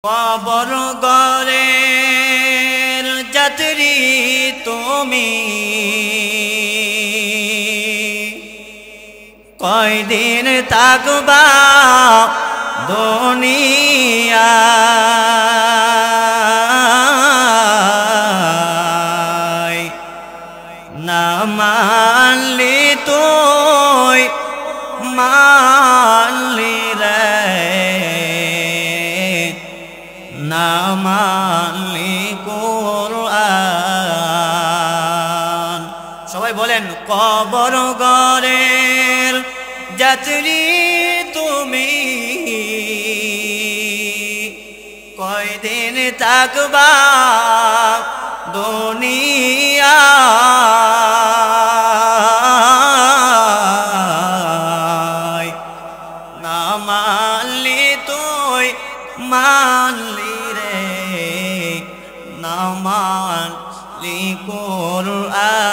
কবর গরের যাত্রী তুমি কয়দিন থাকবা দুনিয়ায় না মানলি তুই মানলি রে না মানলি কোরআন। সবাই বলেন কবর গরের যাত্রী তুমি কয়দিন থাকবা দুনিয়ায় না মানলি তুই মানলি রে না মানলি কোরআন।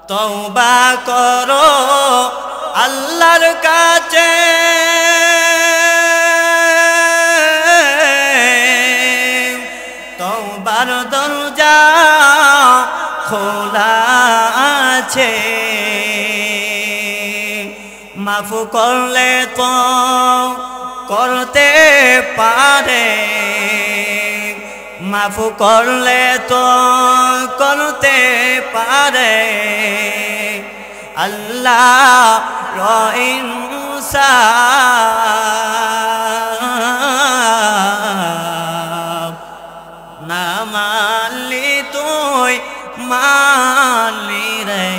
তওবা করো আল্লাহর কাছে তওবার দরজা খোলা আছে মাফ করলে তো করতে পারে মাফ করলে তো করতে পারে আল্লাহ ইনসাফ না মানলি তুই মানলি রে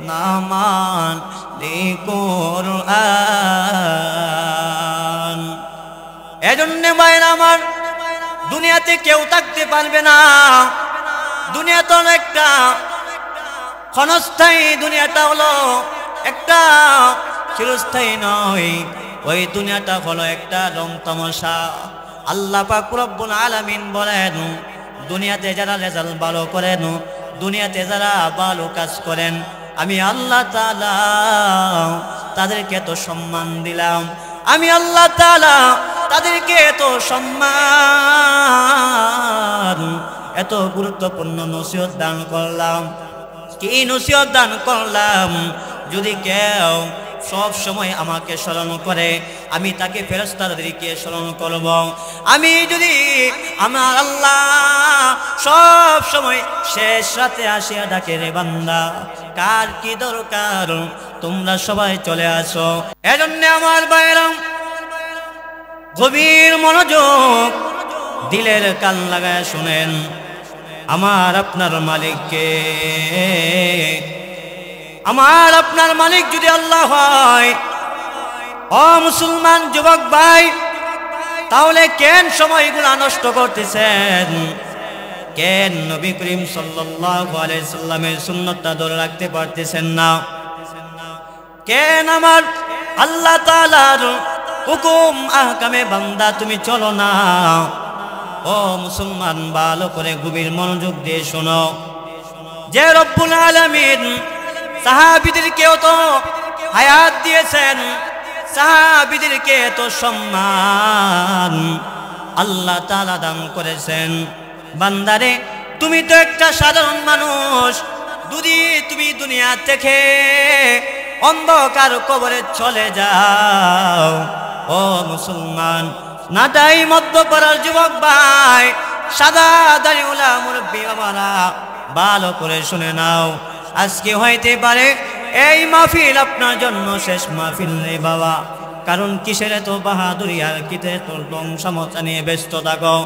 না মানলি কোরআন। এজন্য ভাইরা আমার দুনিয়াতে কেউ থাকতে পারবে না। দুনিয়া তো একটা ক্ষণস্থায়ী, দুনিয়াটা হলো একটা চিরস্থায়ী নয়। ওই দুনিয়াটা হলো একটা রং তামাশা। আল্লাহ পাক রব্বুল আলামিন বলেন দুনিয়াতে যারা রেজাল্ট ভালো করেন, দুনিয়াতে যারা ভালো কাজ করেন, আমি আল্লাহ তাআলা তাদেরকে তো সম্মান দিলাম, আমি আল্লাহ তাআলা তাদেরকে এত সম্মান এত গুরুত্বপূর্ণ নসিহত দান করলাম। কি নসিহত দান করলাম? যদি কেউ সব সময় আমাকে স্মরণ করে আমি তাকে ফেরেশতাদেরকে স্মরণ করব। আমি যদি আমার আল্লাহ সব সময় শেষ রাতে আসিয়া ডাকে রে বান্দা কার কি দরকার তোমরা সবাই চলে আসো। এজন্য আমার ভাইরা গভীর মনোযোগ দিলের কান লাগায় শুনেন। আমার আপনার মালিককে, আমার আপনার মালিক যদি আল্লাহ হয়, ও মুসলমান যুবক ভাই, তাহলে কেন সময়গুলো নষ্ট করতেছেন? কেন নবী করিম সাল্লাল্লাহু আলাইহি সাল্লামের সুন্নাতটা ধরে রাখতে পারতেছেন না? কেন আমার আল্লাহ তাআলার হুকুম আহকামে বান্দা তুমি চলো না? ও মুসলমান ভালো করে গভীর মনোযোগ দিয়ে শোনো। যে রব্বুল আলামিন সাহাবীদেরকেও তো হায়াত দিয়েছেন, সাহাবীদেরকে তো সম্মান আল্লাহ তাআলা দান করেছেন। বান্দারে তুমি তো একটা সাধারণ মানুষ, যদি তুমি দুনিয়া থেকে অন্ধকার কবরে চলে যাও, ও মুসলমান নাটাই মধ্যপাড়ার যুবক ভাই, সাদা দাড়িওয়ালা মুরব্বি বাবারা ভালো করে শুনে নাও। আজকে হইতে পারে এই মাহফিল আপনার জন্য শেষ মাহফিল নেই বাবা। কারণ কিসের এত বাহাদুরি আর কিসের তোর সমস্যা নিয়ে ব্যস্ত থাকো?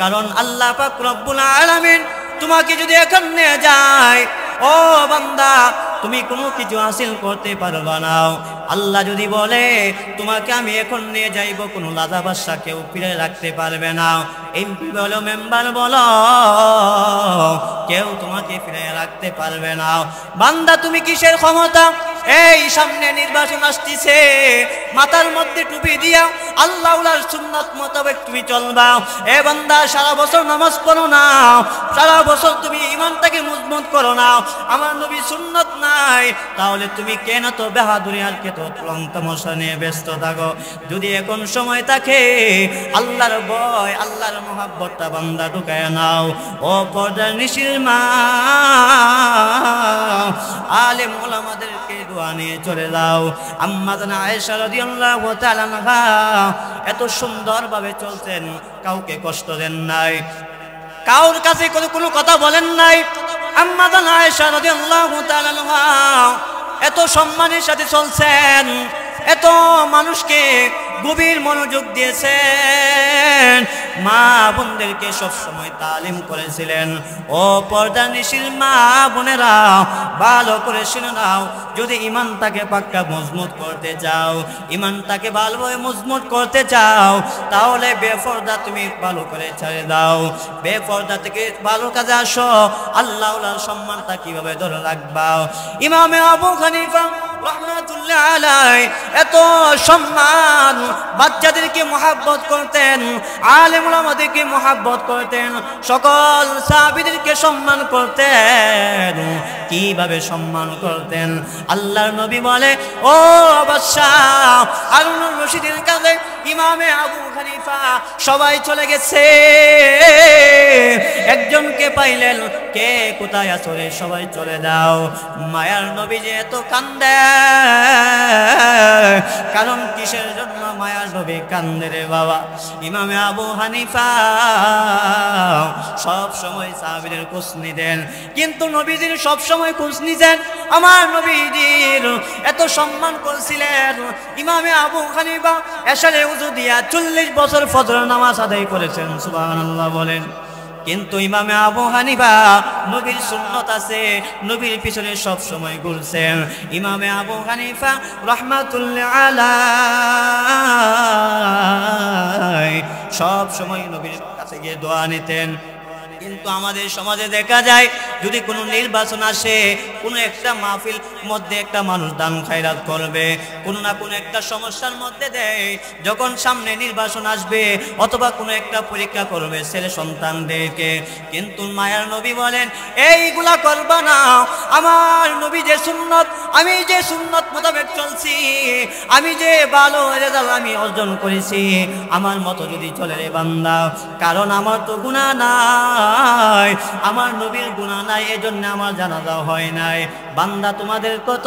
কারণ আল্লাহ পাক রব্বুল আলামিন তোমাকে যদি এখন নিয়ে যায়, ও বান্দা তুমি কোনো কিছু হাসিল করতে পারবা না। আল্লাহ যদি বলে তোমাকে আমি এখন নিয়ে যাইব, কোনো লাদা বাদশা কেউ ফিরে রাখতে পারবে না। এমপি বলো মেম্বার বলো, কেউ তোমাকে ফিরে রাখতে পারবে না। বান্দা তুমি কিসের ক্ষমতা? এই সামনে নির্বাচন আসতেছে, মাথার মধ্যে টুপি দিয়া আল্লাহর সুন্নাত মোতাবেক তুমি চলবা। এ বান্দা সারা বছর নামাজ পড়ো না, সারা বছর তুমি ঈমানটাকে মজবুত করো না, আমার নবী সুন্নাত নাই, তাহলে তুমি কেন তো বাহাদুরি আর কে তো তামাশা নিয়ে ব্যস্ত থাকো? যদি এখন সময় থাকে আল্লাহর ভয় আল্লাহর মহব্বতটা বান্দা ঢুকায় নাও। ও পর্দার নিশির মা, আলেম ওলামাদেরকে দোয়া নিয়ে চলে যাও। আম্মা জান আয়েশা রাদিয়াল্লাহু তাআলা আনহা এত সুন্দরভাবে চলতেন, কাউকে কষ্ট দেন নাই, কাউর কাছে কোনো কথা বলেন নাই। আম্মা জান আয়েশা রাদিয়াল্লাহু তাআলা আনহা এত সম্মানের সাথে চলছেন, এত মানুষকে গভীর মনোযোগ দিয়েছেন, মা বোনদেরকে সবসময় তালিম করেছিলেন। ও পর্দার নিশির মা বোনেরা, ভালো করে শুনে নাও, যদি ইমানটাকে পাক্কা মজবুত করতে চাও, ইমানটাকে ভালোভাবে মজবুত করতে চাও, তাহলে বেপরদা তুমি ভালো করে ছেড়ে দাও, বেপরদা থেকে ভালো কাজে আসো। আল্লাহর সম্মানটা কিভাবে ধরে রাখবা? ইমামে আবু হানিফা রাহমাতুল্লাহ আলাইহি এত সম্মান, বাচ্চাদেরকে মহব্বত করতেন, আলেম ওলামাদেরকে মহব্বত করতেন, সকল সাহাবীদেরকে সম্মান করতেন। কিভাবে সম্মান করতেন? আল্লাহর নবী বলে, ও বাদশাহ হারুনুর রশিদের কাছে ইমামে আবু হানিফা সবাই চলে গেছে, একজনকে পাইলেন, কে কোথায় আছো রে? সবাই চলে যাও। মায়ার নবী যে এত কান্দে, কারণ কিসের জন্য মায়ার নবী কান্দে রে বাবা? ইমামে আবু হানিফা সব সময় সাহাবীদের খোঁজ নিতেন, কিন্তু নবীজির সব সময় খোঁজ নিতেন। আমার নবীজির এত সম্মান করছিলেন। ইমামে আবু হানিফা এশারে ওযু দিয়া 40 বছর ফজর নামাজ আদায় করেছেন, সুবহানাল্লাহ বলেন। কিন্তু ইমামে আবু হানিফা নবীর সুন্নত আছে, নবীর পিছনে সব সময় ঘুরছেন। ইমামে আবু হানিফা রাহমাতুল্লাহ আলাইহি সব সময় নবীর কাছে গিয়ে দোয়া নিতেন। কিন্তু আমাদের সমাজে দেখা যায়, যদি কোনো নির্বাচন আসে, কোনো একটা মাহফিল মধ্যে একটা মানুষ দান খায়রাত করবে, কোনো না কোনো একটা সমস্যার মধ্যে দেয়, যখন সামনে নির্বাচন আসবে অথবা কোনো একটা পরীক্ষা করবে ছেলে সন্তানদেরকে, কিন্তু মায়ার নবী বলেন এইগুলা করবা না। আমার নবী যে সুন্নত, আমি যে সুন্নত মোতাবেক চলছি, আমি যে ভালো রেজাল্ট আমি অর্জন করেছি, আমার মতো যদি চলে রে বান্দা, কারণ আমার তো গুনাহ নাই, আমার নবীর গুনাহ নাই, এজন্য আমার জানাজা হয় নাই। বান্দা তোমাদের কত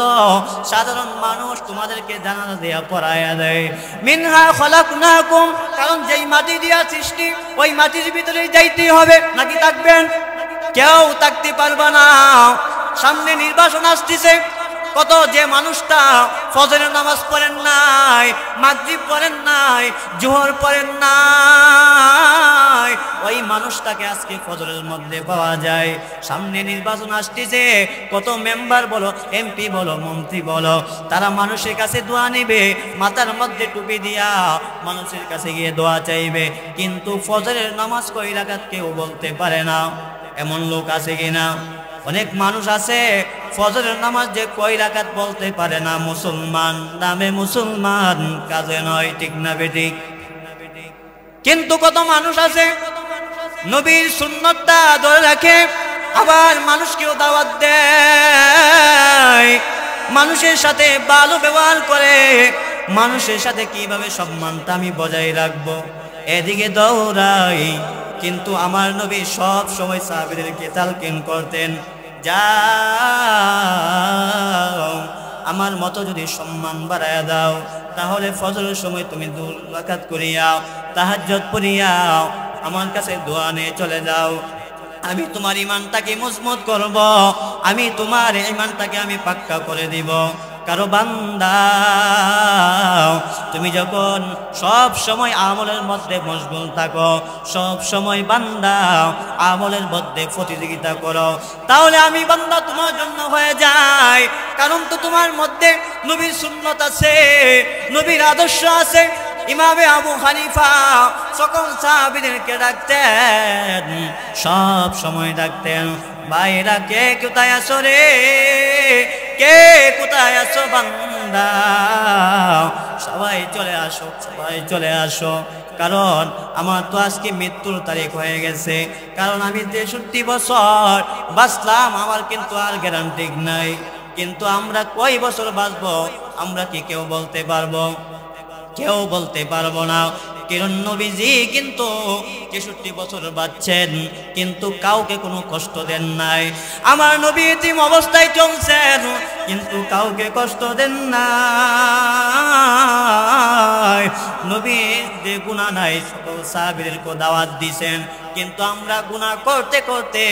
সাধারণ মানুষ তোমাদেরকে জানাজা দেয়া পড়ায়া দেয়। মিনহা খলাকনাকুম, কারণ যেই মাটি দিয়া সৃষ্টি ওই মাটির ভিতরেই যাইতে হবে, নাকি থাকবেন? কেউ থাকতে পারবে না। সামনে নির্বাচন আসতেছে, কত যে মানুষটা ফজরের নামাজ পড়েন নাই, মাগরিব পড়েন নাই, জোহর পড়েন নাই, ওই মানুষটাকে আজকে ফজরের মধ্যে পাওয়া যায়। সামনে নির্বাচন আসতেছে, কত মেম্বার বলো, এমপি বলো, মন্ত্রী বলো, তারা মানুষের কাছে দোয়া নেবে, মাথার মধ্যে টুপি দিয়া মানুষের কাছে গিয়ে দোয়া চাইবে, কিন্তু ফজরের নামাজ কয় রাকাত কেউ বলতে পারে না। এমন লোক আছে কিনা? অনেক মানুষ আছে ফজরের নামাজ যে কয় রাকাত বলতে পারে না। মুসলমান নামে মুসলমান, কাজে নয়, ঠিক না বেঠিক? কিন্তু কত মানুষ আছে নবীর সুন্নতটা ধরে রাখে, আবার মানুষকেও দাওয়াত দেয়, মানুষের সাথে ভালো ব্যবহার করে, মানুষের সাথে কিভাবে সম্মানটা আমি বজায় রাখবো এদিকে দৌড়াই। কিন্তু আমার নবী সব সময় সাহাবীদেরকে তালকিন করতেন, যাও আমার মতো যদি সম্মান বাড়ায়া দাও, তাহলে ফজরের সময় তুমি 2 রাকাত করিয়াও, তাহাজ্জুদ পড়িয়াও, আমার কাছে দোয়া নিয়ে চলে যাও, আমি তোমার ঈমানটাকে মজবুত করব, আমি তোমার ঈমানটাকে আমি পাক্কা করে দিব। কারো বান্দা তুমি যখন সব সময় আমলের মধ্যে মশগুল থাকো, সব সময় বান্দা আমলের মধ্যে প্রতিযোগিতা করো, তাহলে আমি বান্দা তোমার জন্য হয়ে যাই। কারণ তো তোমার মধ্যে নবীর সুন্নত আছে, নবীর আদর্শ আছে, ইমামে আবু হানিফা সকল সাহাবীদেরকে ডাকতেন, সব সময় ডাকতেন, ভাইরা কে কোথায় আছো রে, কে কোথায় আছো বান্দা, সবাই চলে আসো, সবাই চলে আসো। কারণ আমার তো আজকে মৃত্যুর তারিখ হয়ে গেছে, কারণ আমি 63 বছর বাঁচলাম, আমার কিন্তু আর গ্যারান্টি নাই। কিন্তু আমরা কয় বছর বাঁচবো আমরা কি কেউ বলতে পারবো? কেউ বলতে পারবো না। কারণ নবীজি কিন্তু 63 বছর বাঁচছেন, কিন্তু কাউকে কোনো কষ্ট দেন নাই। আমার নবী এতিম অবস্থায় চলছেন, কিন্তু কাউকে কষ্ট দেন নাই। নবী যে গুনাহ নাই সকল সাহাবীদেরকে দাওয়াত দিয়েছেন, কিন্তু আমরা গুনাহ করতে করতে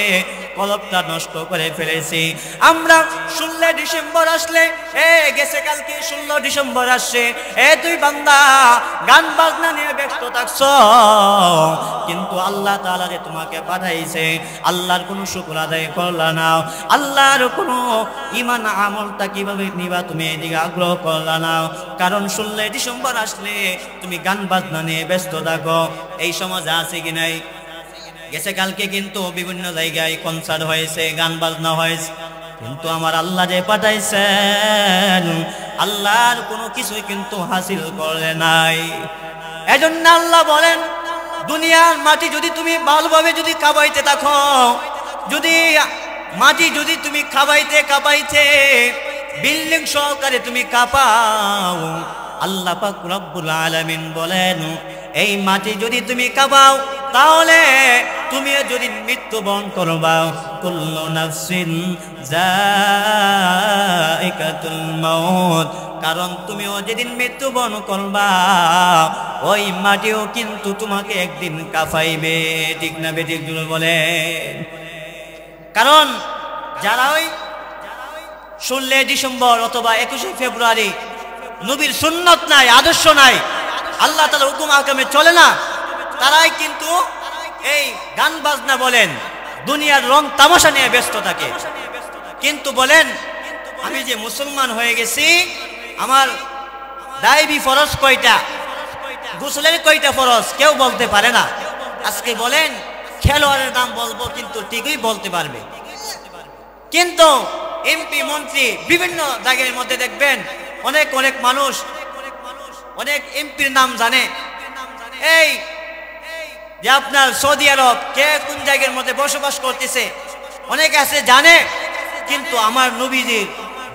কলবটা নষ্ট করে ফেলেছি। আমরা 16 ডিসেম্বর আসলে, গেছে কালকে 16 ডিসেম্বর আসছে, তুই বান্দা গান বাজনা নিয়ে ব্যস্ত থাকছ, কিন্তু আল্লাহ তাআলা যে তোমাকে পাঠাইছে আল্লাহর কোনো শুকর আদায় করলা না, আল্লাহর কোনো ঈমান আমলটা কিভাবে নিবা তুমি এদিকে আগ্রহ করলা না। কারণ 16 ডিসেম্বর আসলে তুমি গান বাজনা নিয়ে ব্যস্ত থাকো। এই সমাজে আছে কি নাই? গেছে কালকে কিন্তু বিভিন্ন জায়গায় কনসার্ট হয়েছে, গান বাজনা হয়েছে, কিন্তু আমার আল্লাহ যে পাঠাইছেন আল্লাহর কোনো কিছুই কিন্তু হাসিল করে নাই। এজন্য আল্লাহ বলেন, দুনিয়ার মাটি যদি তুমি ভালোভাবে যদি কাবাইতে থাকো, যদি মাটি যদি তুমি কাবাইতে বিল্ডিং সহকারে তুমি কাঁপাও, আল্লাহ পাক রব্বুল আলামিন বলেন এই মাটি যদি তুমি কাঁপাও তাহলে তুমি যদি মৃত্যুবরণ করবা, কুল্লু নাফসিন যায়িকাতুল মাউত, কারণ তুমিও যেদিন মৃত্যুবরণ করবা ওই মাটিও কিন্তু তোমাকে একদিন কাঁপাইবে। ঠিক না বেঠিক বলে? কারণ যারা ওই 16 ডিসেম্বর অথবা 21 ফেব্রুয়ারি নবীর সুন্নত নাই, আদর্শ নাই, আল্লাহ তাআলার হুকুম আহকামে চলে না, তারাই কিন্তু এই গান বাজনা বলেন দুনিয়ার রং তামাশা নিয়ে ব্যস্ত থাকে। কিন্তু বলেন আমি যে মুসলমান হয়ে গেছি, আমার দায়বি ফরজ কয়টা, গোসলের কয়টা ফরজ কেউ বলতে পারে না। আজকে বলেন খেলোয়াড়ের নাম বলবো, কিন্তু ঠিকই বলতে পারবে। কিন্তু এমপি মন্ত্রী বিভিন্ন জায়গার মধ্যে দেখবেন অনেক অনেক মানুষ অনেক এমপির নাম জানে। এই যে আপনার সৌদি আরব কে কোন জায়গার মধ্যে বসবাস করতেছে অনেক আছে জানে, কিন্তু আমার নবীজির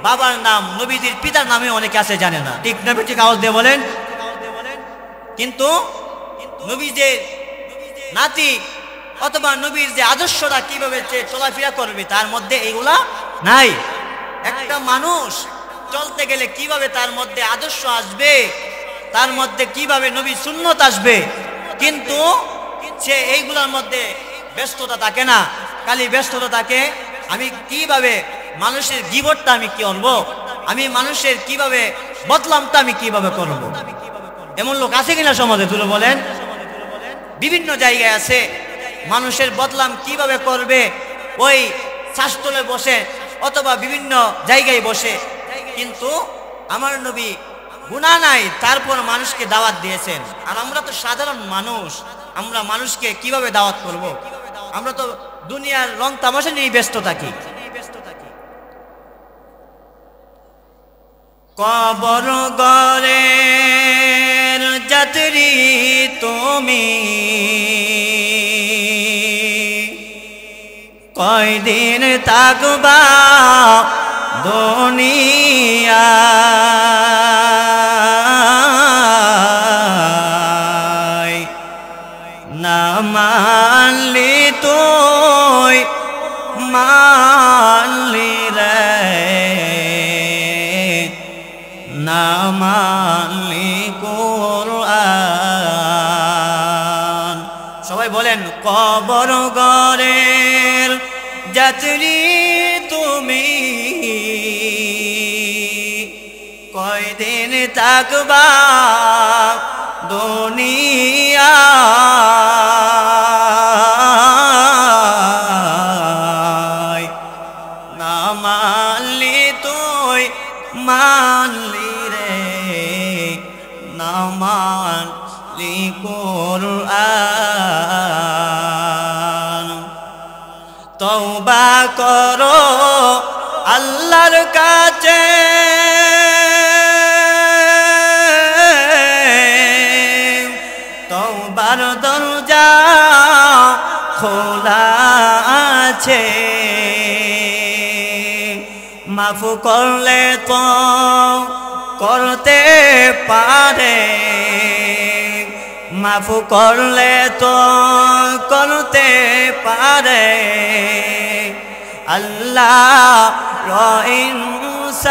বাবার নাম, নবীজির পিতার নামে অনেকে আছে জানে না। ঠিক না ঠিক? আওয়াজ দিয়ে বলেন। কিন্তু নবীজির নাতি অথবা নবীর যে আদর্শটা কিভাবে চলাফেরা করবে তার মধ্যে এইগুলা নাই। একটা মানুষ চলতে গেলে কিভাবে তার মধ্যে আদর্শ আসবে, তার মধ্যে কিভাবে নবীর সুন্নত আসবে, কিন্তু সে এইগুলোর মধ্যে ব্যস্ততা থাকে না। খালি ব্যস্ততা থাকে আমি কিভাবে মানুষের গীবতটা আমি কি করবো, আমি মানুষের কিভাবে বদলামটা আমি কিভাবে করব। এমন লোক আছে কিনা সমাজে? তুলে বলেন। বিভিন্ন জায়গায় আছে মানুষের বদলাম কিভাবে করবে, ওই শাস্তলে বসে অথবা বিভিন্ন জায়গায় বসে। কিন্তু আমার নবী গুনাহ নাই, তারপর মানুষকে দাওয়াত দিয়েছেন। আর আমরা তো সাধারণ মানুষ, আমরা মানুষকে কিভাবে দাওয়াত করব? আমরা তো দুনিয়ার রং তামাশা নিয়ে ব্যস্ত থাকি। কবর গরের যাত্রী তুমি, কয়দিন থাকবা দুনিয়ায়, না মানলি তুই মানলি রে, না মানলি কুরআন। সবাই বলেন কবর গরের যাত্রী তুমি, কয়দিন থাকবা দুনিয়ায়, না মানলি তুই মানলি রে, না কুরআন তওবা করো আল্লাহর কাছে তওবার দরজা খোলা আছে মাফ করলে তো করতে পারে মাফ করলে তো করতে পারে আল্লাহ ইনসাফ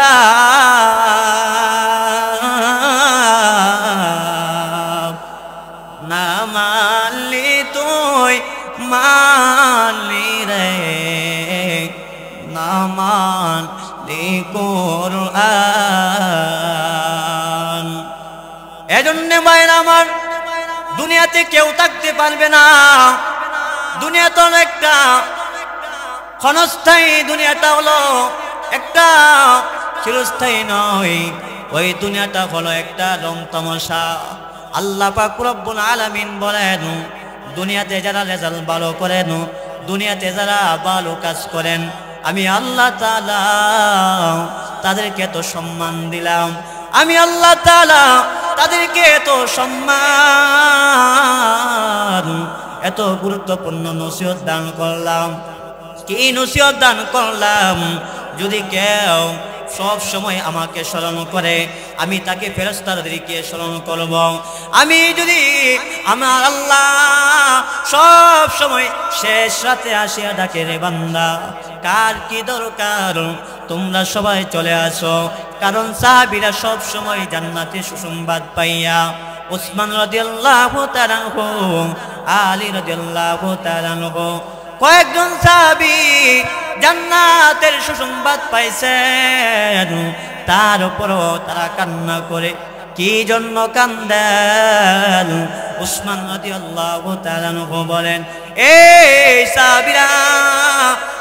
না মানলি তুই মানলি রে না মানলি কুরআন এজন্য ভাইরা আমার দুনিয়াতে কেউ থাকতে পারবে না দুনিয়া তো একটা ক্ষণস্থায়ী দুনিয়াটা হলো একটা চিরস্থায়ী নয় ওই দুনিয়াটা হলো একটা রং তামাশা আল্লাহ পাক রব্বুল আলামিন বলেন দুনিয়াতে যারা রেজাল্ট ভালো করেন দুনিয়াতে যারা ভালো কাজ করেন আমি আল্লাহ তাআলা তাদেরকে তো সম্মান দিলাম আমি আল্লাহ তাআলা তাদেরকে এত সম্মান এত গুরুত্বপূর্ণ নসিহত দান করলাম কি নসিহত দান করলাম যদি কেউ সব সময় আমাকে স্মরণ করে আমি তাকে ফেরেশতাদেরকে স্মরণ করব আমি যদি আমার আল্লাহ সব সময় শেষ রাতে আসিয়া ডাকে রে বান্দা কার কি দরকার তোমরা সবাই চলে আসো কারণ সাহাবীরা সব সময় জান্নাতে সুসংবাদ পাইয়া উসমান রাদিয়াল্লাহু তাআলা আনহু আলী রাদিয়াল্লাহু তাআলা আনহু কয়েকজন সাহাবী জান্নাতের সুসংবাদ পাইছেন তারপরও তারা কান্না করে কি জন্য কান্দেন উসমান রাদিয়াল্লাহু তাআলা আনহু বলেন এই সাহাবীরা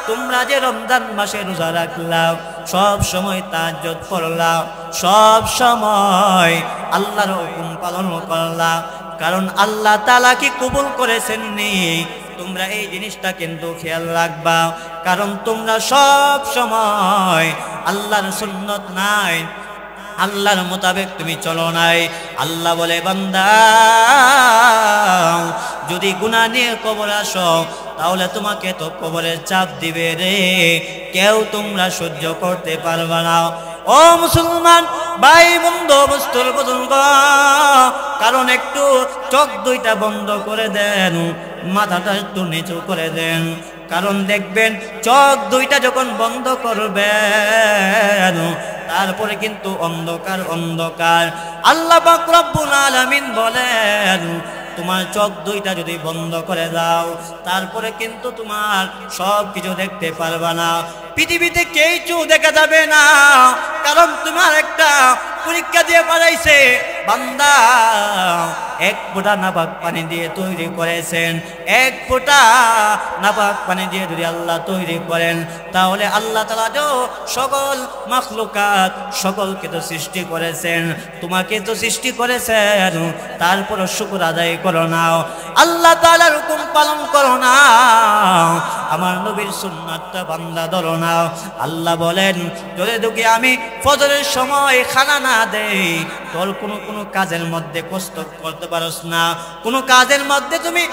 তোমরা যে রমজান মাসে রোজা রাখলাম সব সময় তাহাজ্জুদ করলাম সব সময় আল্লাহর হুকুম পালন করলাম কারণ আল্লাহ তাআলা কি কবুল করেছেন নি তোমরা এই জিনিসটা কিন্তু খেয়াল রাখবা কারণ তোমরা সব সময় আল্লাহর সুন্নাত নাই আল্লাহর মোতাবেক তুমি চলো নাই আল্লাহ বলে বান্দা যদি গুনাহ নিয়ে কবর আসো তাহলে তোমাকে তো কবরের চাপ দিবে রে কেউ তোমরা সহ্য করতে পারবে না ও মুসলমান ভাই বন্ধু বস্তুর বুঝুন কারণ একটু চোখ দুইটা বন্ধ করে দেন মাথাটা একটু নিচু করে দেন কারণ দেখবেন চোখ দুইটা যখন বন্ধ করবেন তারপরে কিন্তু অন্ধকার অন্ধকার আল্লাহ পাক রব্বুল আলামিন বলেন তোমার চোখ দুইটা যদি বন্ধ করে দাও তারপরে কিন্তু তোমার সব কিছু দেখতে পারবা না পৃথিবীতে কিছু দেখা যাবে না কারণ তোমার একটা পরীক্ষা দিয়ে পাঠাইছে বান্দা এক ফোঁটা নাপাক পানি দিয়ে তৈরি করেছেন এক ফোঁটা নাপাক পানি দিয়ে যদি আল্লাহ তৈরি করেন তাহলে আল্লাহ তাআলা তো সকল মাখলুকাত সকলকে তো সৃষ্টি করেছেন তোমাকে তো সৃষ্টি করেছেন তারপরও শুকর আদায় করো না আল্লাহ তাআলার হুকুম পালন করো না আমার নবীর সুন্নাতটা বান্দা ধরো না আল্লাহ বলেন যদি তোকে আমি ফজরের সময় খানা না দেই তোর কোনো কাজের মধ্যে কষ্ট করতে পারোস না কোনো কাজের মধ্যে তুমি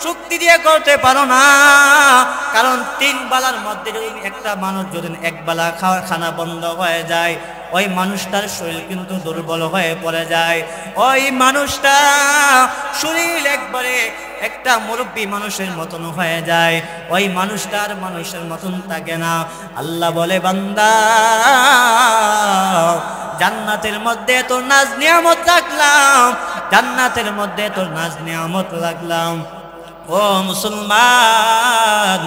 শক্তি দিয়ে করতে পারো না কারণ তিন বেলার মধ্যে যদি একটা মানুষ যদি এক বেলা খানা বন্ধ হয়ে যায় ওই মানুষটার শরীর কিন্তু দুর্বল হয়ে পড়ে যায় ওই মানুষটা শরীর একবারে একটা মুরব্বী মানুষের মতন হয়ে যায় ওই মানুষটার মানুষের মতন থাকে না আল্লাহ বলে বান্দা জান্নাতের মধ্যে তোর নাজ নিয়ামত রাখলাম জান্নাতের মধ্যে তোর নাজ নিয়ামত রাখলাম ও মুসলমান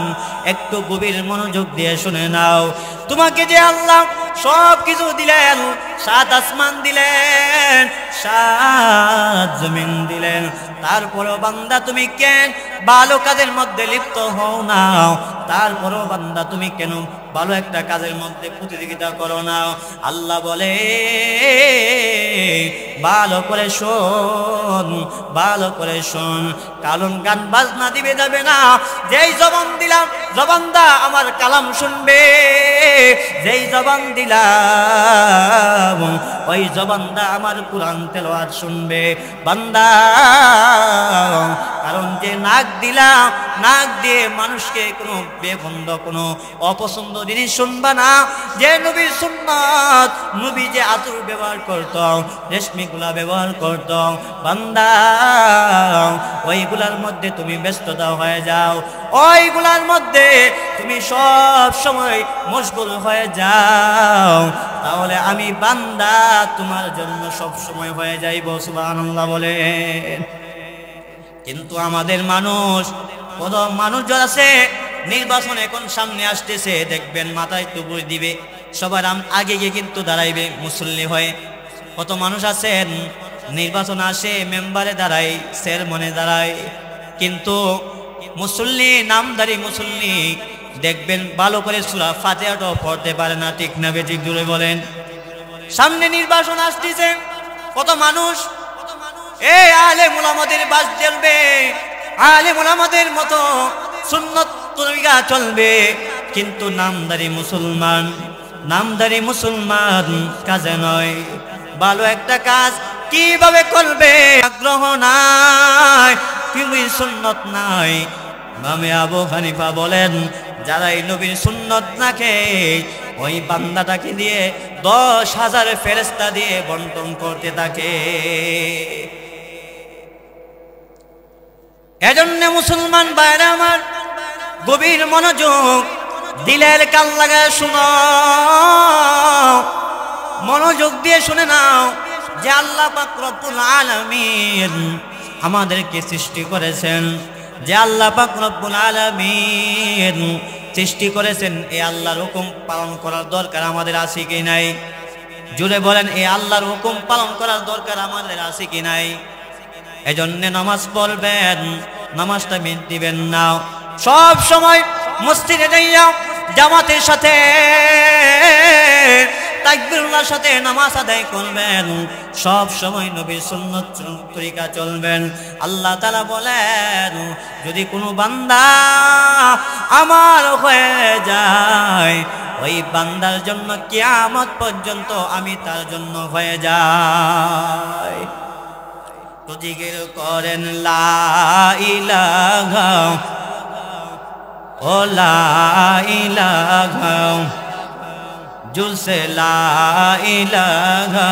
একটু গভীর মনোযোগ দিয়ে শুনে নাও তোমাকে যে আল্লাহ সব কিছু দিলেন সাত আসমান দিলেন সাত জমিন দিলেন তারপরও বান্দা তুমি কেন ভালো কাজের মধ্যে লিপ্ত হও না তারপরও বান্দা তুমি কেন ভালো একটা কাজের মধ্যে প্রতিযোগিতা করো না। আল্লাহ বলে ভালো করে শোন, ভালো করে শোন, কারণ গান বাজনা দিবে যাবে না। যেই জবান দিলাম, জবানদা আমার কালাম শুনবে, যেই জবান দিলাম ওই জবানদা আমার কুরআন তেলাওয়াত শুনবে বান্দা। কারণ যে নাক দিলাম, নাক দিয়ে মানুষকে কোনো বেবন্ধ কোনো অপছন্দ জিনিস শুনবা না। যে নবীর সুন্নাত, নবী যে আতর ব্যবহার করত, রেশমিগুলা ব্যবহার করত বান্দা, ওইগুলার মধ্যে তুমি ব্যস্ততা হয়ে যাও, ওইগুলার মধ্যে তুমি সব সময় মশগুল হয়ে যাও, তাহলে আমি বান্দা তোমার জন্য সব সময় হয়ে যাইব। সুবহানাল্লাহ বলেন। কিন্তু আমাদের মানুষ, কত মানুষ যারা আছে, নির্বাচন এখন সামনে আসতেছে, দেখবেন মাথায় টুপি দিবে, সবার আগে গিয়ে কিন্তু দাঁড়াইবে মুসল্লি হয়ে। কত মানুষ আছেন নির্বাচন আসে, মেম্বারে দাঁড়ায়, চেয়ারম্যানে দাঁড়ায়, কিন্তু মুসল্লি, নামধারী মুসল্লি দেখবেন ভালো করে সূরা ফাতিহাটাও পড়তে পারে না। ঠিক না বেঠিক জুড়ে বলেন। সামনে নির্বাচন আসতেছে, কত মানুষ এই আলেম উলামাদের বাস চলবে, আলেম উলামাদের মতো সুন্নত তরিকা চলবে, কিন্তু নামধারী মুসলমান, নামধারী মুসলমান কাজে নয়। ভালো একটা কাজ কিভাবে করবে আগ্রহ নাই, নবীর সুন্নত নাই। ইমামে আবু হানিফা বলেন, যারা এই নবীর সুন্নত রাখে ওই বান্দাটাকে দিয়ে 10,000 ফেরেশতা দিয়ে বন্টন করতে থাকে। এজন্য মুসলমান ভাইরা আমার, গভীর মনোযোগ, দিলের কান লাগায় শুনো, মনোযোগ দিয়ে শুনে নাও যে আল্লাহ পাক রব্বুল আলামিন আমাদেরকে সৃষ্টি করেছেন, যে আল্লাহ পাক রব্বুল আলামিন সৃষ্টি করেছেন, এই আল্লাহর হুকুম পালন করার দরকার আমাদের আছে কি নাই? জুড়ে বলেন, এই আল্লাহর হুকুম পালন করার দরকার আমাদের আছে কি নাই? এজন্য নামাজ পড়বেন, নামাজটা মিস দিবেন না। সব সময় মসজিদে যাইয়া জামাতের সাথে তাকবীরুল্লাহর সাথে নামাজ আদায় করবেন, সব সময় নবীর সুন্নত তরিকা চলবেন। আল্লাহ তাআলা বলেন, যদি কোনো বান্দা আমার হয়ে যায়, ওই বান্দার জন্য কিয়ামত পর্যন্ত আমি তার জন্য হয়ে যাই। তো জিকির করেন লা ইলাহা, ও লা ইলাহা, জুলসে লা ইলাহা।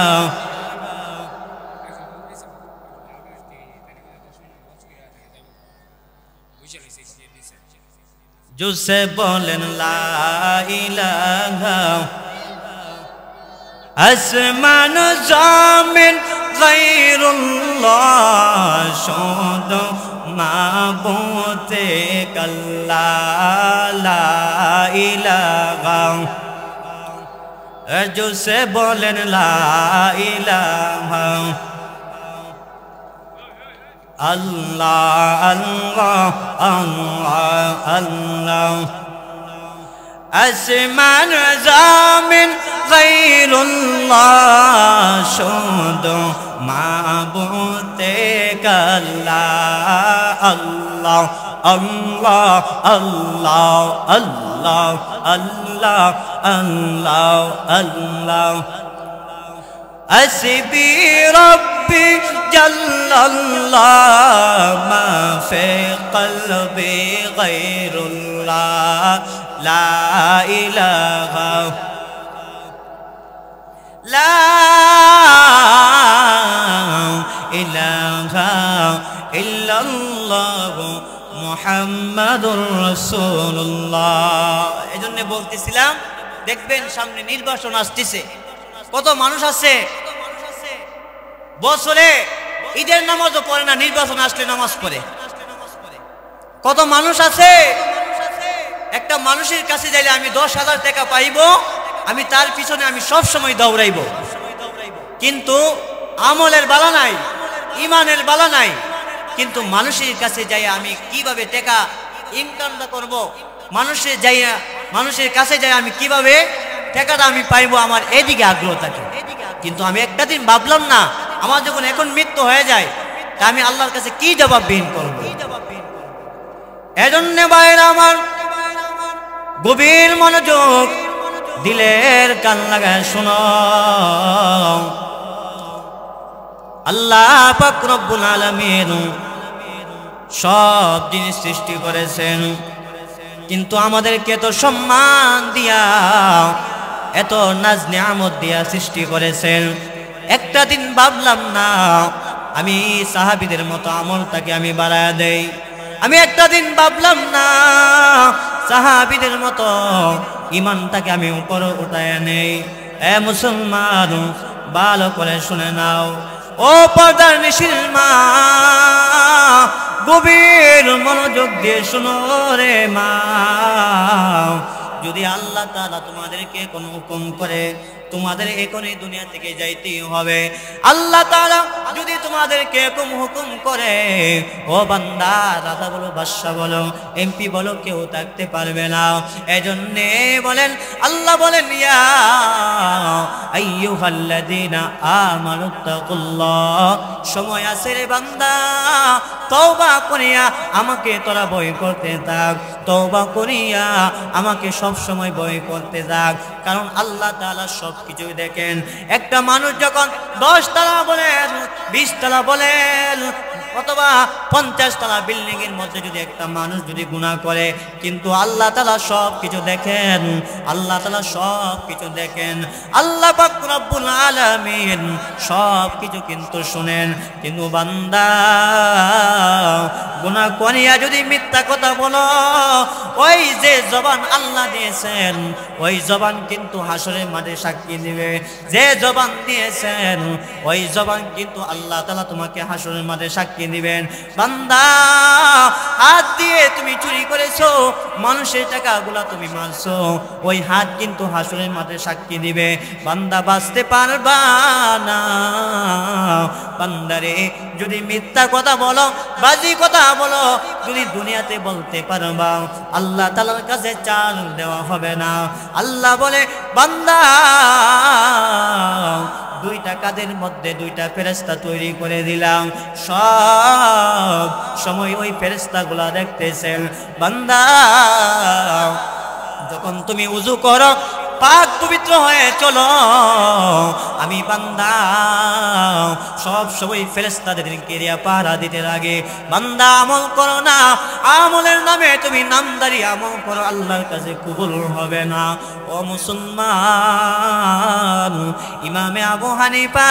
জুলসে বলেন লা ইলাহা, আসমান জামিন গায়রুল্লাহ, শুধু মাবুদে কাল্লা লা ইলাহা। জুলসে বলেন লা ইলাহা, আল্লাহ আল্লাহ আল্লাহ আল্লাহ। আসমান জামিন গায়রুল্লাহ, শুধু মাবুদে কাল্লা আল্লাহ আল্লাহ আল্লাহ আল্লাহ আল্লাহ আল্লাহ আল্লাহ। আসবি রব্বি জাল্লাল্লাহ, মা ফি কলবি গায়রুল্লাহ, লা ইলাহা, লা ইলাহা ইল্লাল্লাহ মুহাম্মাদুর রাসূলুল্লাহ। এজন্য বলতেছিলাম, দেখবেন সামনে নির্বাচন আসতেছে, কত মানুষ আছে বছরে ঈদের নামাজও পড়ে না, নির্বাচন আসলে নামাজ পড়ে। কত মানুষ আছে, একটা মানুষের কাছে যাইলে আমি 10,000 টাকা পাইব, আমি তার পিছনে আমি সব সময় দৌড়াইব, কিন্তু আমলের বালা নাই, ইমানের বালা নাই। কিন্তু মানুষের কাছে যাই আমি কিভাবে টাকা ইনকামটা করব, মানুষের যাইয়া মানুষের কাছে যাই আমি কিভাবে টাকাটা আমি পাইবো, আমার এদিকে আগ্রহ থাকে। কিন্তু আমি একটা দিন ভাবলাম না, আমার যখন এখন মৃত্যু হয়ে যায় তা আমি আল্লাহর কাছে কি জবাববিহীন করব। এজন্য ভাইরা আমার, গভীর মনোযোগ দিলের কান লাগায় শোনো। আল্লাহ পাক রব্বুল আলামিন সব জিনিস সৃষ্টি করেছেন, কিন্তু আমাদেরকে এত সম্মান দিয়া, এত নাজ নিয়ামত দিয়া সৃষ্টি করেছেন। একটা দিন ভাবলাম না আমি সাহাবীদের মতো আমলটাকে আমি বাড়ায়া দেই। আমি একটা দিন ভাবলাম না সাহাবীদের মতো ইমানটাকে আমি উপরে উঠায় নেই। এ মুসলমান, ভালো করে শুনে নাও। ও পর্দার নিশির মা, গভীর মনোযোগ দিয়ে শুনো রে মা। যদি আল্লাহ তাআলা তোমাদেরকে কোনো হুকুম করে তোমাদের এখনই দুনিয়া থেকে যাইতেই হবে, আল্লাহ তাআলা যদি তোমাদেরকে এরকম হুকুম করে, ও বান্দা, রাজা বলো, বাদশা বলো, এমপি বলো, কেউ থাকতে পারবে না। এজন্য বলেন, আল্লাহ বলেন, ইয়া আইয়ুহাল্লাযীনা আমানুত্তাকুল্লাহ, সময় আছে রে বান্দা, তওবা করিয়া আমাকে তোরা ভয় করতে থাক, তওবা করিয়া আমাকে সব সময় ভয় করতে থাক। কারণ আল্লাহ তাআলা সব কিছুই দেখেন। একটা মানুষ যখন 10 তলা বলেন, 20 তলা বলেন, অথবা 50 তলা বিল্ডিং এর মধ্যে যদি একটা মানুষ যদি গুনাহ করে, কিন্তু আল্লাহ তাআলা সব কিছু দেখেন, আল্লাহ তাআলা সব কিছু দেখেন। আল্লাহ পাক রব্বুল আলামিন সব কিছু কিন্তু শুনেন। কিন্তু বান্দা গুনাহ করিয়া যদি মিথ্যা কথা বলো, ওই যে জবান আল্লাহ দিয়েছেন, ওই জবান কিন্তু হাসরের মাঠে সাক্ষী দিবে। যে জবান দিয়েছেন, ওই জবান কিন্তু আল্লাহ তাআলা তোমাকে হাসরের মাঠে সাক্ষী দিবেন। বান্দা, হাত দিয়ে তুমি চুরি করেছো, মানুষের টাকাগুলা তুমি মারছো, ওই হাত কিন্তু হাসরের মাঠে সাক্ষী দিবে। বান্দা, বাঁচতে পারবা না। বান্দারে, যদি মিথ্যা কথা বলো, বাজি কথা বলো, যদি দুনিয়াতে বলতে পারবা, আল্লাহ তাআলার কাছে চাল দেওয়া হবে না। আল্লাহ বলে, বান্দা, 2টা কাঁধের মধ্যে 2টা ফেরেশতা তৈরি করে দিলাম, সব সময় ওই ফেরেশতাগুলা দেখতেছেন। বান্দা, যখন তুমি উযু করো, পাক পবিত্র হয়ে চলো, আমি বান্দা সব সময় ফেরেশতাদের কেরিয়া পাহারা দিতে লাগে। বান্দা, আমল করো না, আমলের নামে তুমি নামদারি আমল করো, আল্লাহর কাছে কবুল হবে না। ও মুসলমান, ইমামে আবু হানিফা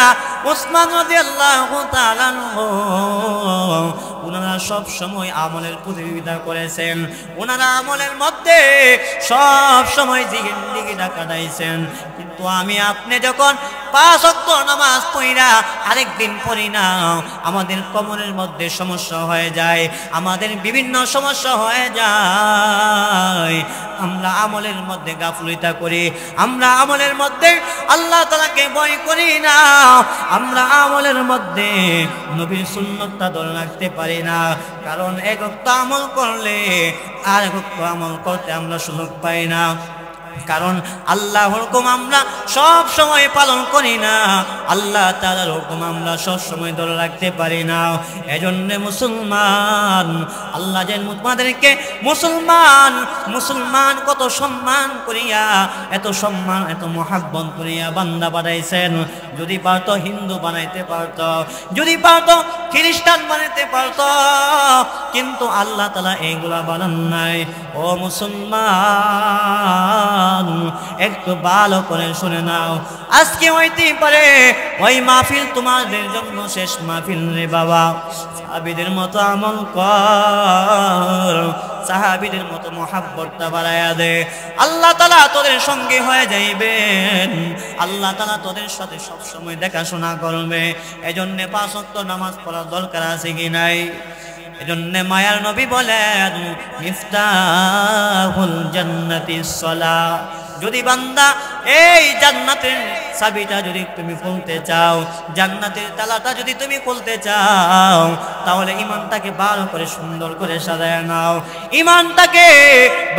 উসমান রাদিয়াল্লাহু তাআলা আনহু, ওনারা সব সময় আমলের প্রতিযোগিতা করেছেন। ওনারা আমলের মধ্যে সব সময় জিন্দেগি কাটাইছেন। কিন্তু আমি আপনি যখন 5 ওয়াক্ত নামাজ পড়িনা আরেকদিন পড়ি না, আমাদের কোমরের মধ্যে সমস্যা হয়ে যায়, আমাদের বিভিন্ন সমস্যা হয়ে যায়। আমরা আমলের মধ্যে গাফলতা করি, আমরা আমলের মধ্যে আল্লাহ তাআলাকে ভয় করি না, আমরা আমলের মধ্যে নবীর সুন্নাতটা ধরে রাখতে পারি না। কারণ এক ওয়াক্ত আমল করলে আর এক ওয়াক্ত আমল করতে আমরা সুযোগ পাই না। কারণ আল্লাহর হুকুম আমরা সব সময় পালন করি না, আল্লাহ তাআলার হুকুম আমরা সব সময় ধরে রাখতে পারি না। এজন্য মুসলমান, আল্লাহ যেন তোমাদেরকে মুসলমান মুসলমান কত সম্মান করিয়া, এত সম্মান, এত মহাব্বত করিয়া বান্দা বানাইছেন। যদি পারতো হিন্দু বানাইতে পারতো, যদি পারতো খ্রিস্টান বানাইতে পারতো, কিন্তু আল্লাহ তাআলা এইগুলা বানান নাই। ও মুসলমান, একটু ভালো করে শুনে নাও। আজকে হইতে পারে ওই মাহফিল তোমাদের জন্য শেষ মাহফিল রে বাবা। সাহাবীদের মতো আমল কর, সাহাবীদের মতো মহাব্বতটা বাড়ায়া দে, আল্লাহ তাআলা তোদের সঙ্গে হয়ে যাইবেন, আল্লাহ তাআলা তোদের সাথে সব সময় দেখাশোনা করবে। এজন্য 5 ওয়াক্ত নামাজ পড়ার দরকার আছে কি নাই? এজন্য মায়ার নবী বলেন, মিফতাহুল জান্নাতিস সালাহ। যদি বান্দা এই জান্নাতের চাবিটা যদি তুমি খুলতে চাও, জান্নাতের তালাটা যদি তুমি খুলতে চাও, তাহলে ঈমানটাকে ভালো করে সুন্দর করে সাজায় নাও, ঈমানটাকে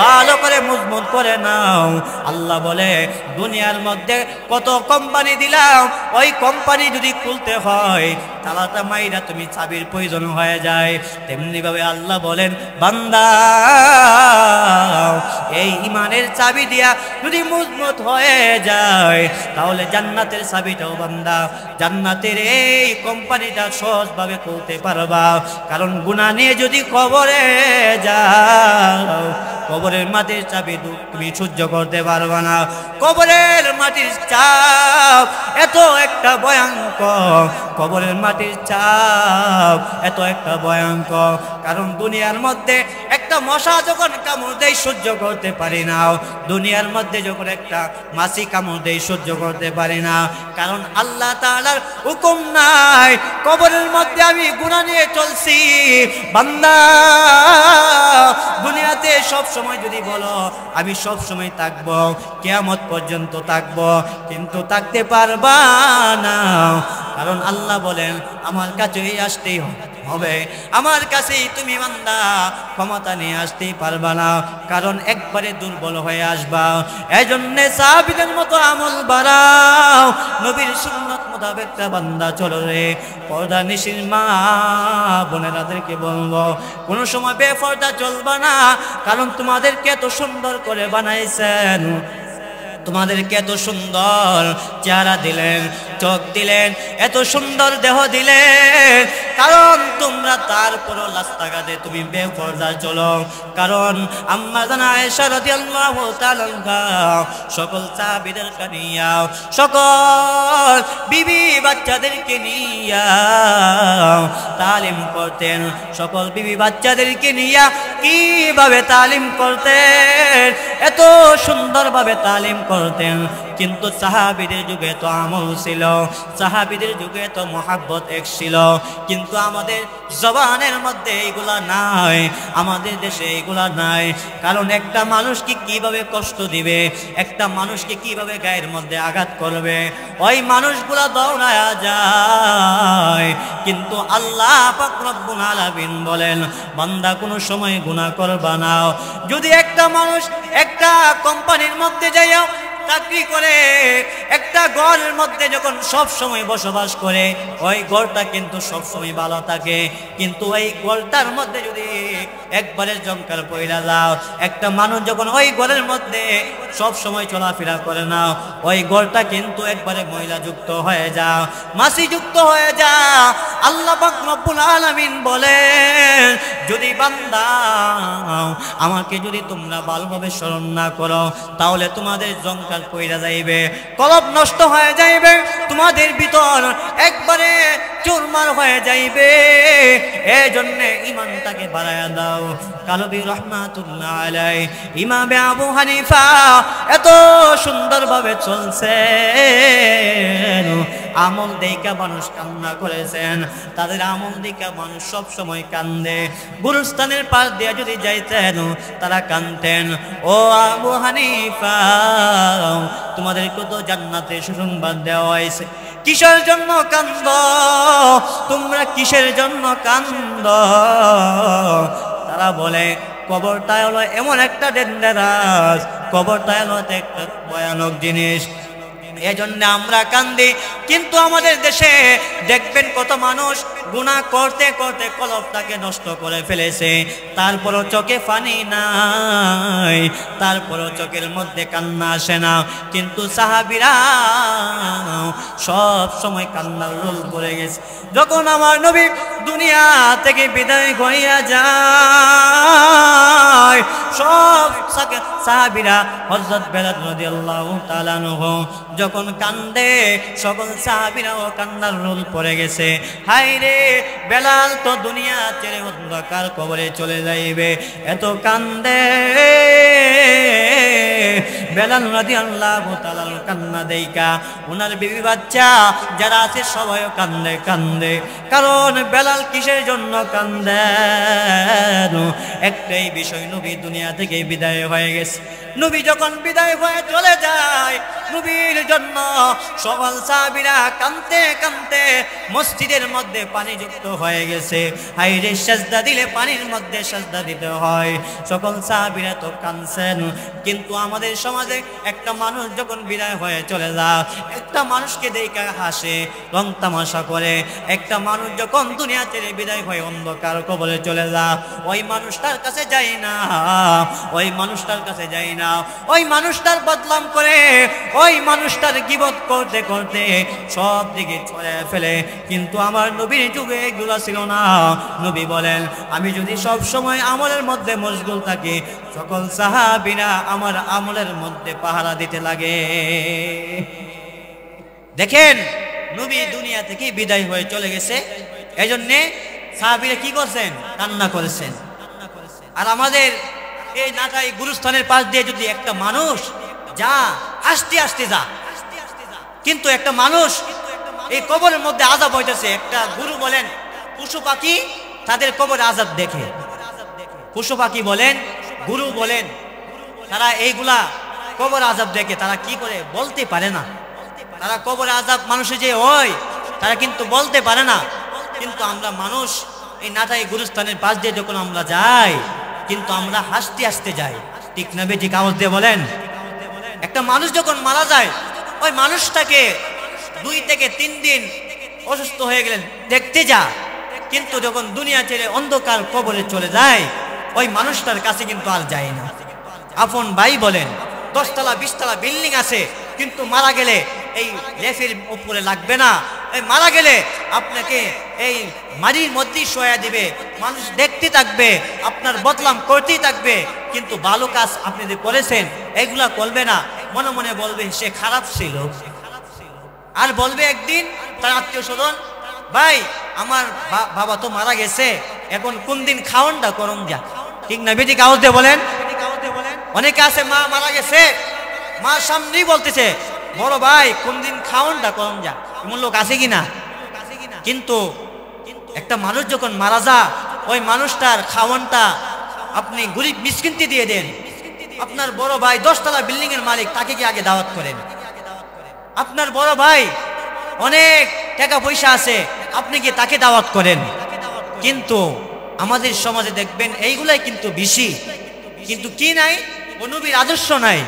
ভালো করে মজবুত করে নাও। আল্লাহ বলে দুনিয়ার মধ্যে কত কোম্পানি দিলাম, ওই কোম্পানি যদি খুলতে হয় তালাটা মাইরা তুমি চাবির প্রয়োজন হয়ে যায়। তেমনি ভাবে আল্লাহ বলেন বান্দা এই ঈমানের চাবি দিয়া যদি মজবুত হয়ে যায় তাহলে জান্নাতের চাবিটাও বান্দা জান্নাতের এই কোম্পানিটা সহজভাবে খুলতে পারবা। কারণ গুনাহ নিয়ে যদি কবরে যাও, কবরের মাটির চাবি তুমি সহ্য করতে পারবা না। কবরের মাটির চাপ এত একটা ভয়ঙ্কর, কবরের মাটির চাপ এত একটা ভয়ঙ্কর। কারণ দুনিয়ার মধ্যে একটা মশা যখন কামড় দেয় সহ্য করতে পারি না, দুনিয়ার মধ্যে যখন একটা মাছি কামড় দেয় সহ্য করতে পারি না। কারণ আল্লাহ তাআলার হুকুম নাই কবরের মধ্যে আমি গুনাহ নিয়ে চলছি। বান্দা দুনিয়াতে সব সময় যদি বলো আমি সব সময় থাকবো, কিয়ামত পর্যন্ত থাকবো, কিন্তু থাকতে পারবা না। কারণ আল্লাহ বলেন আমার কাছেই আসতেই হবে, আমার কাছেই তুমি বান্দা ক্ষমতা নিয়ে আসতেই পারবা না, কারণ একবারে দুর্বল হয়ে আসবা। এজন্য সাহাবীদের মতো আমল বাড়াও, নবীর সুন্নাত মোতাবেক বান্দা চলো রে। পর্দা নিশির মা বোনেরাদেরকে বলবো কোনো সময় বেপর্দা চলবা না, কারণ তোমাদেরকে এত সুন্দর করে বানাইছেন, তোমাদেরকে এত সুন্দর চেহারা দিলেন, চোখ দিলেন, এত সুন্দর দেহ দিলেন, কারণ তোমরা তারপরও রাস্তাঘাটে তুমি বেপরদা চলো। কারণ আম্মা জান আয়েশা রাদিয়াল্লাহু তাআলা আনহা সকল সাহাবীদেরকে নিয়া, সকল বিবি বাচ্চাদেরকে নিয়া তালিম করতেন। সকল বিবি বাচ্চাদেরকে নিয়া কিভাবে তালিম করতেন, এত সুন্দরভাবে তালিম করতেন। কিন্তু সাহাবীদের যুগে তো আমল ছিল, সাহাবীদের যুগে তো মহাব্বত এক ছিল, কিন্তু আমাদের জবানের মধ্যে এইগুলা নাই, আমাদের দেশে এইগুলা নাই। কারণ একটা মানুষকে কিভাবে কষ্ট দিবে, একটা মানুষকে কিভাবে গায়ের মধ্যে আঘাত করবে, ওই মানুষগুলা দৌড়ায়া যায়। কিন্তু আল্লাহ পাক রব্বুল আলামিন বলেন বান্দা কোনো সময় গুনাহ করবা না। যদি একটা মানুষ একটা কোম্পানির মধ্যে যাইয়া চাকরি করে, একটা ঘরের মধ্যে যখন সব সময় বসবাস করে, ওই ঘরটা কিন্তু সব সময় ভালো থাকে। কিন্তু ওই ঘরটার মধ্যে যদি একবারে জঙ্কার পয়লা যাও, একটা মানুষ যখন ওই ঘরের মধ্যে সব সময় চলাফেরা করে না, ওই ঘরটা কিন্তু একবারে ময়লা যুক্ত হয়ে যাও, মাছি যুক্ত হয়ে যাও। আল্লাহ পাক রব্বুল আলামিন বলেন যদি বান্দা আমাকে যদি তোমরা ভালোভাবে স্মরণ না করো তাহলে তোমাদের জঙ্কার পয়লা যাইবে, কলব নষ্ট হয়ে যাইবে, তোমাদের ভিতর একবারে চুরমার হয়ে যাইবে। এই জন্য ঈমানটাকে বাড়ায়া দাও। কালবি রহমাতুল্লাহ আলাইহি ইমামে আবু হানিফা এত সুন্দরভাবে চলছে, আমল দেখা মানুষ কান্না করেছেন, তাদের আমল দেখা মানুষ সব সময় কান্দে। গুরুস্থানের পাশ দিয়ে যদি যাইতেন তারা কানতেন, ও আবু হানিফা তোমাদেরকে তো জান্নাতের সুসংবাদ দেওয়া হয়েছে, কিসের জন্য কান্দ তোমরা, কিসের জন্য কান্দ? তারা বলে কবরটা হলো এমন একটা ডেঞ্জারাস, কবরটা হলো একটা ভয়ানক জিনিস, এজন্য আমরা কান্দি। কিন্তু আমাদের দেশে দেখবেন কত মানুষ গুনাহ করতে করতে কলবটাকে নষ্ট করে ফেলেছে, তারপরও চোখে পানি নাই, তারপরও চোখের মধ্যে কান্না আসে না। কিন্তু সাহাবীরা সব সময় কান্নার রোল করে গেছে। যখন আমার নবী দুনিয়া থেকে বিদায় হইয়া যায়, সব সাহাবীরা হযরত বেলাল রাদিয়াল্লাহু তাআলা আনহু যখন কান্দে, সকল সাহাবীরাও কান্নার রোল পড়ে গেছে। হায় রে বেলাল তো দুনিয়া ছেড়ে অন্ধকার কবরে চলে যাইবে, এত কান্দে। বেলাল রাদিয়াল্লাহু তাআলা কান্না দেইকা ওনার বিবি বাচ্চা যারা আছে সবাই কান্দে কান্দে। কারণ বেলাল কিসের জন্য কান্দে? একটাই বিষয়, নবী দুনিয়া থেকে বিদায় হয়ে গেছে। নবী যখন বিদায় হয়ে চলে যায় নবীর জন্য সকল সাহাবীরা কাঁদতে কাঁদতে মসজিদের মধ্যে পানি যুক্ত হয়ে গেছে। হায়রে সিজদা দিলে পানির মধ্যে সিজদা দিতে হয়, সকল সাহাবীরা তো কাঁদছেন। কিন্তু আমাদের সমাজে একটা মানুষ যখন বিদায় হয়ে চলে যায়, একটা মানুষকে দেখে হাসে, রং তামাশা করে, একটা মানুষ যখন দুনিয়া ছেড়ে বিদায় হয়ে অন্ধকার কবরে চলে যায়, ওই মানুষটার কাছে যাই না, ওই মানুষটার কাছে যাই না, ওই মানুষটার বদনাম করে, ওই মানুষটার গীবত করতে করতে সব দিকে ছড়িয়ে ফেলে। কিন্তু আমার নবীর যুগে এগুলো ছিল না। নবী বলেন, আমি যদি সব সময় আমলের মধ্যে মশগুল থাকি, সকল সাহাবীরা আমার আমলের মধ্যে পাহারা দিতে লাগে। দেখেন, নবী দুনিয়া থেকে বিদায় হয়ে চলে গেছে, এই জন্যে সাহাবীরা কি করছেন? কান্না করেছেন। আর আমাদের এই নাটাই গুরুস্থানের পাশ দিয়ে যদি একটা মানুষ যা আস্তে আস্তে যা, কিন্তু একটা মানুষ এই কবরের মধ্যে আযাব হইতেছে। একটা গুরু বলেন, পশু পাখি তাদের কবরে আযাব দেখে, পশু পাখি বলেন, গুরু বলেন, তারা এইগুলা কবর আযাব দেখে, তারা কি করে বলতে পারে না। তারা কবর আযাব মানুষের যে হয় তারা কিন্তু বলতে পারে না। কিন্তু আমরা মানুষ এই নাটাই গুরুস্থানের পাশ দিয়ে যখন আমরা যাই, কিন্তু আমরা হাসতে হাসতে যাই, ঠিক না বেটি? কাগজ দিয়ে বলেন, একটা মানুষ যখন মারা যায়, ওই মানুষটাকে 2 থেকে 3 দিন অসুস্থ হয়ে গেলেন দেখতে যা, কিন্তু যখন দুনিয়া ছেড়ে অন্ধকার কবরে চলে যায়, ওই মানুষটার কাছে কিন্তু আর যায় না। আপন ভাই বলেন, 10 তলা 20 তলা বিল্ডিং আছে, কিন্তু মারা গেলে এই লেফের উপরে লাগবে না। এই মারা গেলে আপনাকে এই মাটির মধ্যেই শোয়া দিবে, মানুষ দেখতে থাকবে, আপনার বদনাম করতেই থাকবে, কিন্তু ভালো কাজ আপনি যে করেছেন এইগুলা করবে না। মনে মনে বলবে সে খারাপ ছিল। আর বলবে একদিন তার আত্মীয় স্বজন, ভাই আমার বাবা তো মারা গেছে, এখন কোন দিন খাওয়ানটা করম যা, ঠিক না বেটি? কাগজ দিয়ে বলেন। অনেকে আছে মা মারা গেছে, মার সামনেই বলতেছে, বড় ভাই কোন দিন খাওয়ানটা করম যা, এমন লোক আছে কিনা? কিন্তু একটা মানুষ যখন মারা যা, ওই মানুষটার খাওয়ানটা আপনি গরিব মিসকিনকে দিয়ে দেন। আপনার বড় ভাই 10 তলা বিল্ডিং এর মালিক, তাকে কি আগে দাওয়াত করেন? আপনার বড় ভাই অনেক টাকা পয়সা আছে, আপনি কি তাকে দাওয়াত করেন? কিন্তু আমাদের সমাজে দেখবেন এইগুলাই কিন্তু বেশি। কিন্তু কি নাই? নবীর আদর্শ নাই,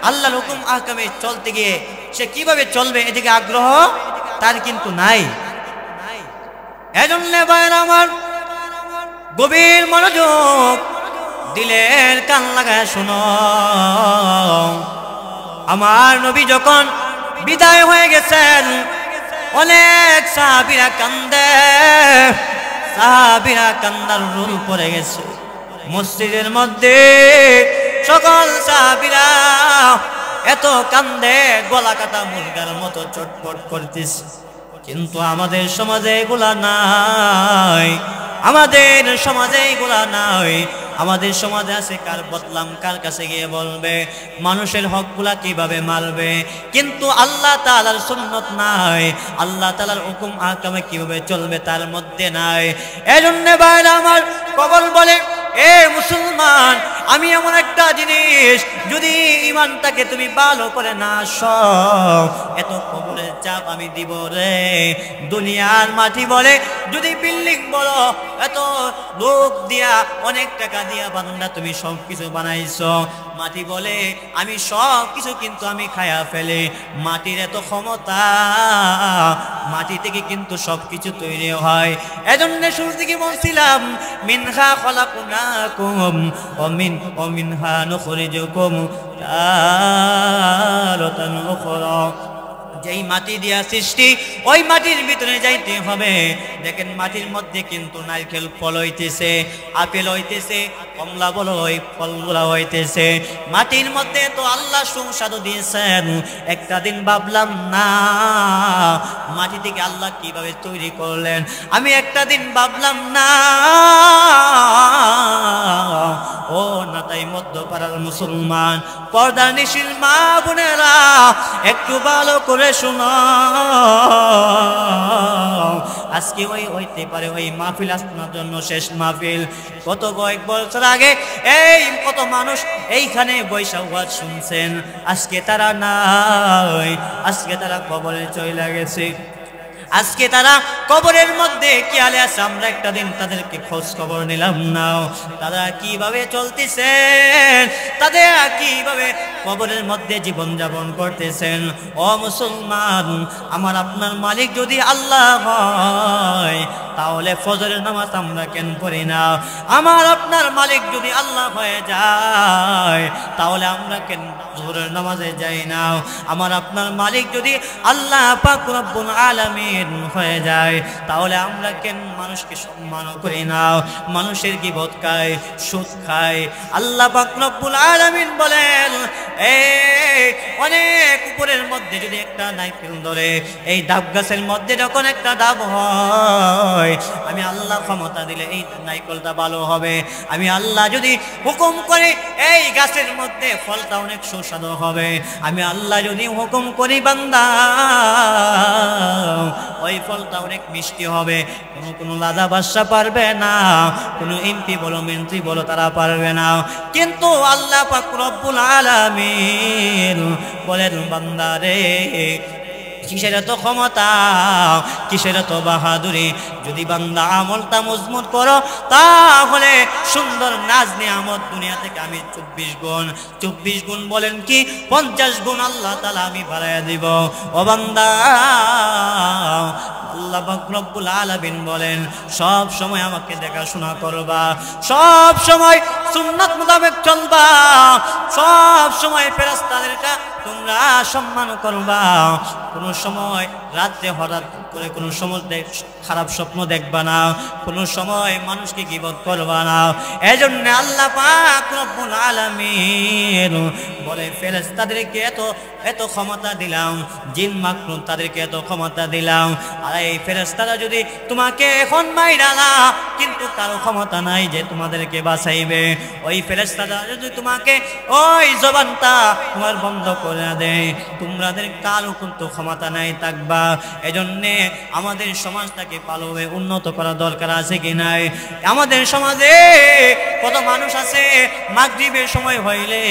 আল্লাহর হুকুম আহকামে চলতে গিয়ে সে কিভাবে চলবে এদিকে আগ্রহ তার কিন্তু নাই। এজন্য ভাইরা আমার, গভীর মনোযোগ দিলের কান লাগায় শোনো। আমার নবী যখন বিদায় হয়ে গেছেন, অনেক সাহাবীরা কান্দে, সাহাবীরা কান্দার রোল পড়ে গেছে। মসজিদের মধ্যে সকল সাহাবীরা এত কান্দে, গলা কাটা মুরগার মতো চটপট করতেছে। কিন্তু আমাদের সমাজে এগুলা নাই, আমাদের সমাজে এগুলা নাই। আমাদের সমাজে আছে কার বদলাম কার কাছে গিয়ে বলবে, মানুষের হকগুলা কিভাবে মারবে, কিন্তু আল্লাহ তাআলার সুন্নত নাই, আল্লাহ তাআলার হুকুম আহকামে কিভাবে চলবে তার মধ্যে নাই। এজন্য ভাইরা আমার, কবর বলে, এ মুসলমান, আমি এমন একটা জিনিস, যদি ঈমানটাকে তুমি ভালো করে না আসো, এত কবরের চাপ আমি দিব রে। দুনিয়ার মাটি বলে, যদি বিল্ডিং বলো, এত লোক দিয়া অনেক টাকা দিয়া বান্দা তুমি সব কিছু বানাইছো। মাটি বলে, আমি সব কিছু কিন্তু আমি খায়া ফেলে। মাটির এত ক্ষমতা, মাটি থেকে কিন্তু সব কিছু তৈরি হয়। এজন্য শুরু থেকে বলছিলাম, মিনহা খলাকনাকুম ওয়া মিনহা নুখরিজুকুম তারাতান উখরা। যেই মাটি দিয়া সৃষ্টি, ওই মাটির ভিতরে যাইতে হবে। দেখেন, মাটির মধ্যে কিন্তু নারকেল ফল হইতেছে, আপেল হইতেছে, কমলা বলো ওই ফলগুলা হইতেছে। মাটির মধ্যে তো আল্লাহ সুস্বাদু দিয়েছেন। একটা দিন ভাবলাম না, মাটি থেকে আল্লাহ কিভাবে তৈরি করলেন। আমি একটা দিন ভাবলাম না, ও নাতাই মধ্যপাড়ার মুসলমান পর্দার নিশির মা বোনেরা একটু ভালো করে শোনো। আজকে হইতে পারে ওই মাহফিল আপনার জন্য শেষ মাহফিল। কত কয়েক বছর আগে এই কত মানুষ এইখানে বৈশা ওয়াজ শুনছেন, আজকে তারা নাই, আজকে তারা কবরে চলে গেছে, আজকে তারা কবরের মধ্যে কি আলে আছে। আমরা একটা দিন তাদেরকে খোঁজ খবর নিলাম না, তারা কিভাবে চলতেছেন, তাদের কিভাবে কবরের মধ্যে জীবন যাপন করতেছেন। ও মুসলমান, আমার আপনার মালিক যদি আল্লাহ হয় তাহলে ফজরের নামাজ আমরা কেন পড়ি না? আমার আপনার মালিক যদি আল্লাহ হয়ে যায় তাহলে আমরা কেন জোহরের নামাজে যাই না? আমার আপনার মালিক যদি আল্লাহ পাক রব্বুল আলামিন হয়ে যায় তাহলে আমরা কেন মানুষকে সম্মান করি না? মানুষের গীবত খায়, সুদ খায়। আল্লাহ পাক রব্বুল আলামিন বলেন, এই অনেক উপরের মধ্যে যদি একটা নারকেল ধরে, এই ডাব গাছের মধ্যে যখন একটা ডাব হয়, আমি আল্লাহ ক্ষমতা দিলে এই নারকেলটা ভালো হবে। আমি আল্লাহ যদি হুকুম করে এই গাছের মধ্যে ফলটা অনেক সুস্বাদু হবে। আমি আল্লাহ যদি হুকুম করি বান্দা ওই ফলটা অনেক মিষ্টি হবে। কোনো লাদা বাদশা পারবে না, কোনো এমপি বলো মন্ত্রী বলো তারা পারবে না। কিন্তু আল্লাহ পাক রব্বুল আলামিন বলেন, বান্দা রে কিসের এত ক্ষমতা, কিসের এত বাহাদুরি? যদি বান্দা আমলটা মজবুত করো তাহলে সুন্দর নাজ নিয়ামত দুনিয়া থেকে আমি 24 গুণ বলেন কি 50 গুণ আল্লাহ তাআলা আমি বাড়াইয়া দিব। ও বান্দা, আল্লাহ পাক রব্বুল আলামিন বলেন, সব সময় আমাকে দেখাশোনা করবা, সব সময় সুন্নাত মোতাবেক চলবা, সব সময় ফেরেশতাদেরকে তোমরা সম্মান করবা। কোনো সময় রাতে হঠাৎ করে কোনো সময় খারাপ স্বপ্ন দেখবা না, কোনো সময় মানুষকে গীবত করবা না। এজন্য আল্লাহ পাক রব্বুল আলামিন বলে, ফেরেশতাদেরকে এত ক্ষমতা দিলাম, জিন মাখলুক তাদেরকে এত ক্ষমতা দিলাম। আর এই ফেরেশতারা যদি তোমাকে এখন মাইরা না, কিন্তু কারো ক্ষমতা নাই যে তোমাদেরকে বাঁচাইবে। ওই ফেরেশতারা যদি তোমাকে ওই জবানটা তোমার বন্ধ করে দেয়, তোমাদের কারো কিন্তু ক্ষমতা নাই থাকবা। এজন্যে আমাদের সমাজটাকে ভালোভাবে উন্নত করা দরকার আছে কি নাই? আমাদের সমাজে কত মানুষ আছে মাগরিবের সময় হইলে,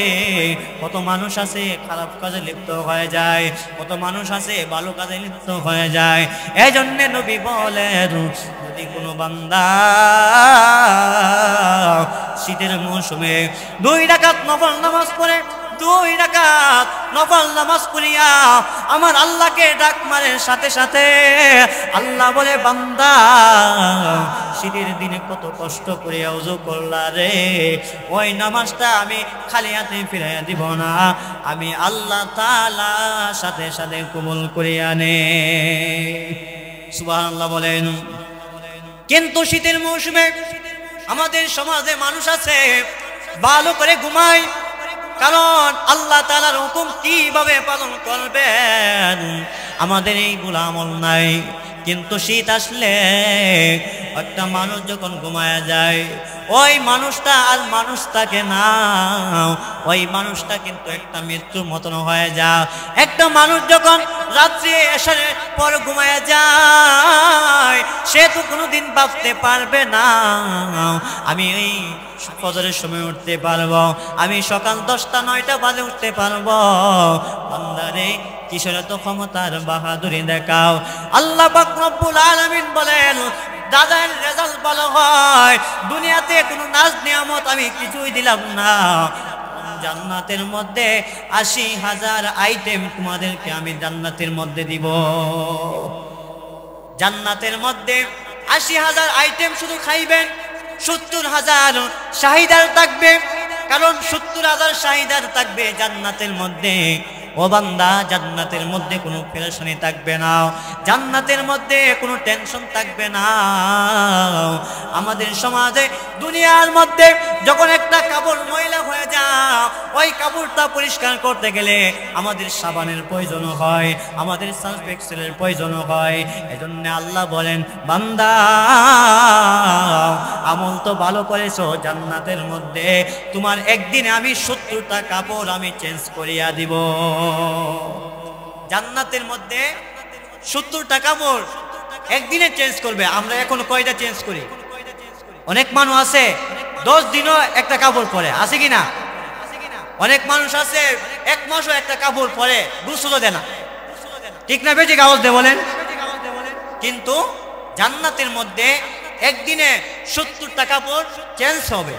কত মানুষ আছে খারাপ কাজে লিপ্ত হয়ে যায়, কত মানুষ আছে ভালো কাজে লিপ্ত হয়ে যায়। এজন্য নবী বলেন, যদি কোনো বান্দা শীতের মৌসুমে 2 রাকাত নফল নামাজ পড়ে, 2 রাকাত নফল নামাজ পড়িয়া আমার আল্লাহকে ডাক মারে, সাথে সাথে আল্লাহ বলে, বান্দা শীতের দিনে কত কষ্ট করে ওযু করলা রে, ওই নামাজটা আমি খালি হাতে ফিরাইয়া দিব না, আমি আল্লাহ তাআলা সাথে সাথে কবুল করে আনে। সুবহানাল্লাহ বলেন। কিন্তু শীতের মৌসুমে আমাদের সমাজে মানুষ আছে ভালো করে ঘুমায়, কারণ আল্লাহ তাআলার হুকুম কিভাবে পালন করবেন আমাদের এইগুলো আমল নাই। কিন্তু শীত আসলে একটা মানুষ যখন ঘুমায়া যায়, ওই মানুষটা আর মানুষ থাকে না, ওই মানুষটা কিন্তু একটা মৃত্যুর মতন হয়ে যায়। একটা মানুষ যখন রাত্রে এসার পর ঘুমায়া যায়, সে তো কোনোদিন ভাবতে পারবে না আমি এই ফজরের সময় উঠতে পারবো, আমি সকাল 10টা-9টা বাজে উঠতে পারবো। বান্দারে কিসের এত ক্ষমতার বাহাদুরি দেখাও। আল্লাহ পাক রব্বুল আলামিন বলেন, যাদের রেজাল্ট ভালো হয়, দুনিয়াতে কোনো নাজ নিয়ামত আমি কিছুই দিলাম না, জান্নাতের মধ্যে 80,000 আইটেম তোমাদেরকে আমি জান্নাতের মধ্যে দিব। জান্নাতের মধ্যে 80,000 আইটেম শুধু খাইবেন, 70,000 শাহিদার থাকবে, কারণ 70,000 শাহিদার থাকবে জান্নাতের মধ্যে। ও বান্দা, জান্নাতের মধ্যে কোনো পেরেশানি থাকবে না, জান্নাতের মধ্যে কোনো টেনশন থাকবে না। আমাদের সমাজে দুনিয়ার মধ্যে যখন একটা কাপড় ময়লা হয়ে যায়, ওই কাপড়টা পরিষ্কার করতে গেলে আমাদের সাবানের প্রয়োজন হয়, আমাদের সার্ফ এক্সেলের প্রয়োজন হয়। এজন্য আল্লাহ বলেন, বান্দা আমল তো ভালো করেছো, জান্নাতের মধ্যে তোমার একদিনে আমি 70টা কাপড় আমি চেঞ্জ করিয়া দিব। জান্নাতের মধ্যে 70টা কাপড় একদিনে চেঞ্জ করবে। আমরা এখন কয়টা চেঞ্জ করি? অনেক মানুষ আছে 10 দিনও একটা কাপড় পরে, আছে কিনা? অনেক মানুষ আছে 1 মাসও একটা কাপড় পরে, গোসলও দেয় না। ঠিক না বেঠিক? আওয়াজ দিয়ে বলেন। কিন্তু জান্নাতের মধ্যে একদিনে 70টা কাপড় চেঞ্জ হবে।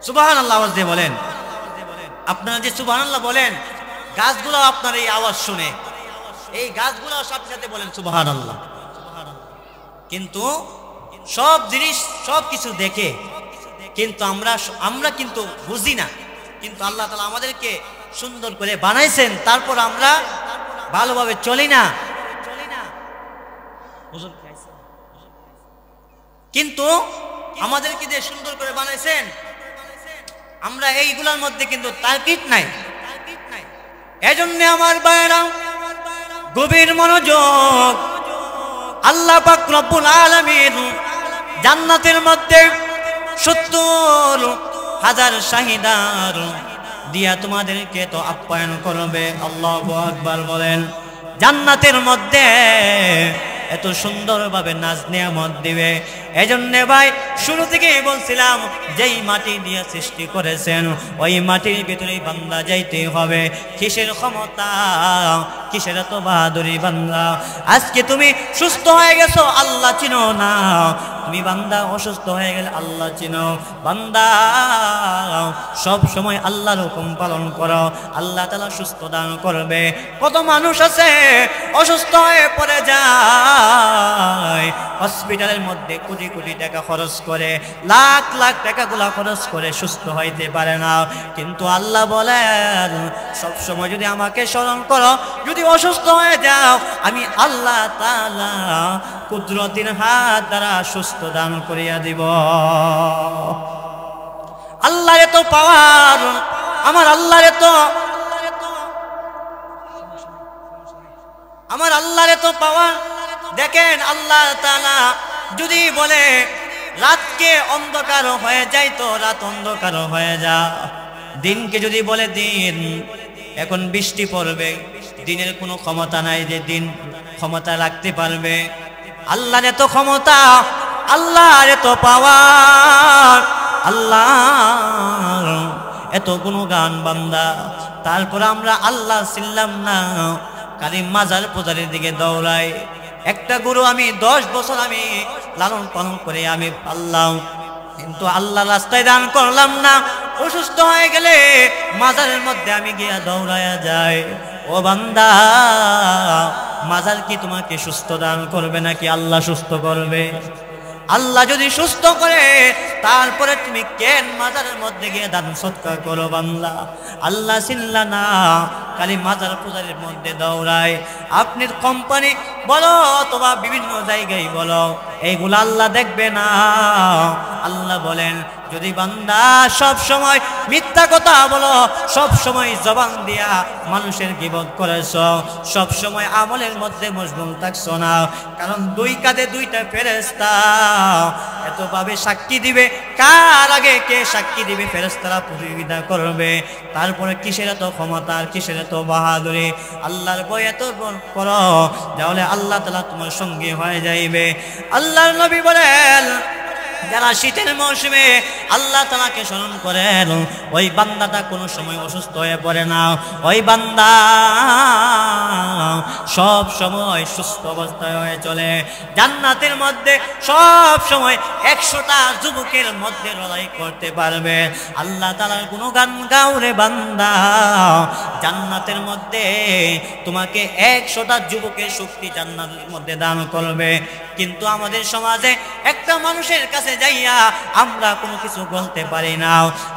সুবহানাল্লাহ, আওয়াজ দিয়ে বলেন। আপনারা যে সুবহানাল্লাহ বলেন, গাছগুলো আপনার এই আওয়াজ শুনে, এই গাছগুলো সাথে সাথে বলেন সুবহানাল্লাহ। কিন্তু সব জিনিস সব কিছু দেখে কিন্তু আমরা কিন্তু বুঝি না। কিন্তু আল্লাহ তাআলা আমাদেরকে সুন্দর করে বানাইছেন, তারপর আমরা ভালোভাবে চলি না। কিন্তু আমাদেরকে যে সুন্দর করে বানাইছেন, আমরা এইগুলোর মধ্যে কিন্তু তার্কিক নাই। এজন্য আমার ভাইরা গভীর মনোযোগ, আল্লাহ পাক রব্বুল আলামিন জান্নাতের মধ্যে 70,000 শাহিদার দিয়া তোমাদেরকে তো আপ্যায়ন করবে। আল্লাহু আকবার বলেন। জান্নাতের মধ্যে এত সুন্দরভাবে নাজ নিয়ামত দিবে। এজন্য ভাই শুরু থেকেই বলছিলাম, যেই মাটি দিয়ে সৃষ্টি করেছেন ওই মাটির ভিতরেই বান্দা যাইতে হবে। কিসের ক্ষমতা, কিসের এত বাহাদুরি বান্দা? আজকে তুমি সুস্থ হয়ে গেছো, আল্লাহ চিনো না। তুমি বান্দা অসুস্থ হয়ে গেলে আল্লাহ চিনো। বান্দা সব সময় আল্লাহর হুকুম পালন করো, আল্লাহ তাআলা সুস্থ দান করবে। কত মানুষ আছে অসুস্থ হয়ে পড়ে যায়, হসপিটালের মধ্যে কোটি কোটি টাকা খরচ করে, লাখ লাখ টাকাগুলা খরচ করে সুস্থ হইতে পারে না। কিন্তু আল্লাহ বলেন, সব সময় যদি আমাকে স্মরণ করো, যদি অসুস্থ হয়ে যাও, আমি আল্লাহ তাআলা কুদরতের হাত দ্বারা সুস্থ দান করিয়া দিব। আল্লাহর এত পাওয়ার, আমার আল্লাহর এত পাওয়ার। দেখেন আল্লাহ তাআলা যদি বলে রাতকে অন্ধকার হয়ে যায়, তো রাত অন্ধকার হয়ে যা। দিনকে যদি বলে দিন এখন বৃষ্টি পড়বে, দিনের কোনো ক্ষমতা নাই যে দিন ক্ষমতা রাখতে পারবে। আল্লাহর এত ক্ষমতা, আল্লাহর এত পাওয়ার, আল্লাহর এত গুণগান বান্দা। তারপর আমরা আল্লাহ চিনলাম না, খালি মাজার পূজারের দিকে দৌড়াই। একটা গরু আমি 10 বছর আমি লালন পালন করে আমি পাললাম, কিন্তু আল্লাহ রাস্তায় দান করলাম না। অসুস্থ হয়ে গেলে মাজারের মধ্যে আমি গিয়া দৌড়ায়া যাই। ও বান্দা, মাজার কি তোমাকে সুস্থ দান করবে নাকি আল্লাহ সুস্থ করবে? আল্লাহ যদি সুস্থ করে, তারপরে তুমি কেন মাজারের মধ্যে গিয়ে দান সৎকার করো বান্দা? আল্লাহ চিনলা না, খালি মাজার পূজারের মধ্যে দৌড়ায়। আপনি কোম্পানি বলো অথবা বিভিন্ন জায়গায় বলো, এইগুলো আল্লাহ দেখবে না। আল্লাহ বলেন, যদি বান্দা সব সময় মিথ্যা কথা বলো, সব সময় জবান দিয়া মানুষের গীবত করেছো, সব সময় আমলের মধ্যে মশগুল থাকছো না, কারণ 2 কাঁধে 2টা ফেরেশতা এতভাবে সাক্ষী দিবে। কার আগে কে সাক্ষী দিবে? ফেরেশতারা প্রতিযোগিতা করবে। তারপরে কিসের এত ক্ষমতা, কিসের এত বাহাদুরি? আল্লাহর ভয় এত করো, তাহলে আল্লাহ তাআলা তোমার সঙ্গী হয়ে যাইবে। আল্লাহর নবী বলেন, যারা শীতের মৌসুমে আল্লাহ তাআলাকে স্মরণ করেন, ওই বান্দাটা কোনো সময় অসুস্থ হয়ে পড়ে না। ওই বান্দা সব সময় সুস্থ অবস্থায় হয়ে চলে। জান্নাতের মধ্যে সব সময় 100টা যুবকের মধ্যে লড়াই করতে পারবে। আল্লাহ তাআলার গুণগান গাও রে বান্দা, জান্নাতের মধ্যে তোমাকে 100টা যুবকের শক্তি জান্নাতের মধ্যে দান করবে। কিন্তু আমাদের সমাজে একটা মানুষের কাছে যাইয়া আমরা কোনো কিছু বলতে পারি না।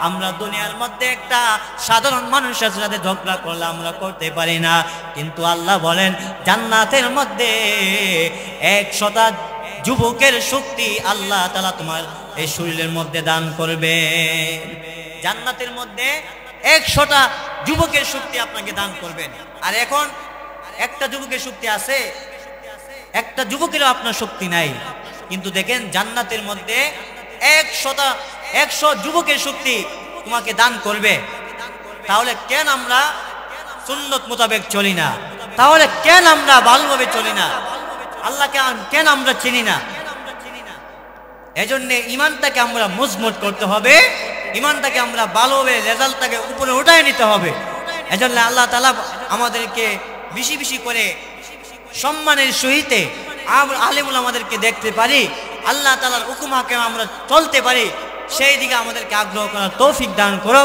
আমরা দুনিয়ার মধ্যে একটা সাধারণ মানুষের সাথে ঝগড়া করলে আমরা করতে পারি না, কিন্তু আল্লাহ বলেন জান্নাতের মধ্যে 100টা যুবকের শক্তি আল্লাহ তাআলা তোমার এই শরীরের মধ্যে দান করবে। জান্নাতের মধ্যে 100টা যুবকের শক্তি আপনাকে দান করবেন। আর এখন একটা যুবকের শক্তি আছে, একটা যুবকেরও আপনার শক্তি নাই। কিন্তু দেখেন জান্নাতের মধ্যে 100 যুবকের শক্তি তোমাকে দান করবে। তাহলে কেন আমরা সুন্নত মোতাবেক চলি না? তাহলে কেন আমরা ভালোভাবে চলি না? আল্লাহকে কেন আমরা চিনি না? এজন্য ইমানটাকে আমরা মজবুত করতে হবে, ইমানটাকে আমরা ভালোভাবে রেজাল্টটাকে উপরে উঠায় নিতে হবে। এজন্য আল্লাহ তাআলা আমাদেরকে বেশি বেশি করে সম্মানের সহিত আলেমুল আমাদেরকে দেখতে পারি, আল্লাহ তাআলার হুকুম হাকিম আমরা চলতে পারি, সেই দিকে আমাদেরকে আগ্রহ করার তৌফিক দান করুক।